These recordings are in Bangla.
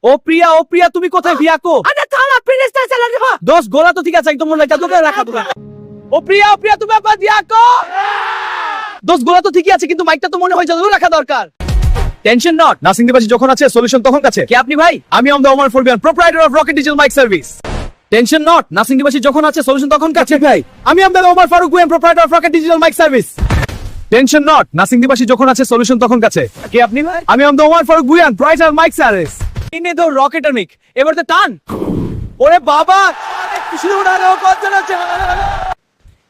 ও প্রিয়া তুমি কোথায় ভিয়াকো? আরে থালা ফিনিশটা চালা দেবো। 10 গোলা তো ঠিক আছে একদম মনে রাখা দোকানে রাখা দোকানে। ও প্রিয়া তুমি আবার ভিয়াকো? 10 গোলা তো ঠিকই আছে কিন্তু মাইকটা তো মনে হয় যতদূর রাখা দরকার। টেনশন নট, নাসিং দিবাসী যখন আছে সলিউশন তখন কাছে। কে আপনি ভাই? আমি আমদা ওমর ফরবিয়ান, proprietor of Rocket digital mike service. Tension not, nothing দিবাসী যখন আছে সলিউশন তখন কাছে ভাই। আমি আমদা ওমর ফারুক গুয়েন, proprietor of Rocket digital mike service. Tension not, nothing দিবাসী যখন আছে সলিউশন তখন কাছে। কে আপনি ভাই? আমি আমদা ওমর ফারুক গুয়েন, প্রোপ্রাইটার মাইক সার্ভিস। ইনে তো রকেটের মিক, এবার তো টান। ওরে বাবা, শুরু না রে কত আছে।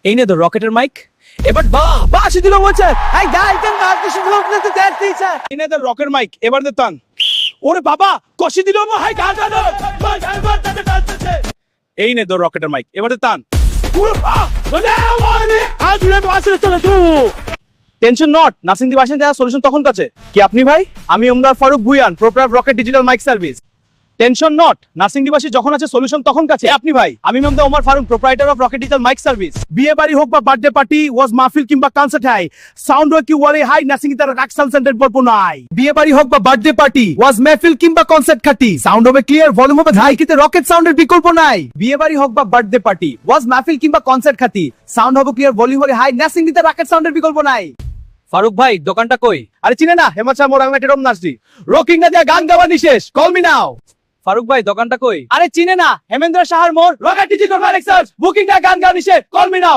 এই নে তো রকেটের মাইক, এবার বাসি দিল বলছে এই গাই কেন মারতে শুরু করতে তো দেখতেইছে। ইনে তো রকেট মাইক, এবার তো টান। ওরে বাবা, কষি দিল মো হাই গা গা এই নে তো রকেটের মাইক, এবার তো টান। টেনশন নট, নাসিং দিবাসী সলিউশন তখন কাছে। কি আপনি ভাই? আমি Omar Faruk Bhuiyan, proprietor Rocket digital mike service. Tension not, nothing দিবাসী যখন আছে সলিউশন তখন কাছে। আপনি ভাই? আমি আমদা Omar Faruk, proprietor of Rocket digital mike service. বিয়ে বাড়ি হোক বা বার্থডে পার্টি, ওয়াজ মাহফিল কিংবা কনসার্ট হয়, সাউন্ড হয় কি ওয়ারে হাই, নাসিং তার রাক্সাল সেন্টার পড়বো নাই। বিয়ে বাড়ি হোক বা বার্থডে পার্টি, ওয়াজ মাহফিল কিংবা কনসার্ট খাটি, সাউন্ড হবে ক্লিয়ার, ভলিউম হবে হাই, কিতে রকেট সাউন্ডের বিকল্প নাই। বিয়ে বাড়ি হোক বা বার্থডে পার্টি, ওয়াজ মাহফিল কিংবা কনসার্ট খাটি, সাউন্ড হবে ক্লিয়ার, ভলিউম হবে হাই, নাসিং তার রকেট সাউন্ডের বিকল্প নাই। ফারুক ভাই, দোকানটা কই? আরে চিনে না, হেমাচা মোর আংলাটি রম নাচি। রকিং না দিয়া গান গাওয়া নিশেষ, কল মি নাও। ফারুক ভাই, দোকানটা কই? আরে চিনে না, হেমেন্দ্র সাহার মোর Rocket digital mike service, booking না গান গাওয়া নিশেষ, কল মি নাও।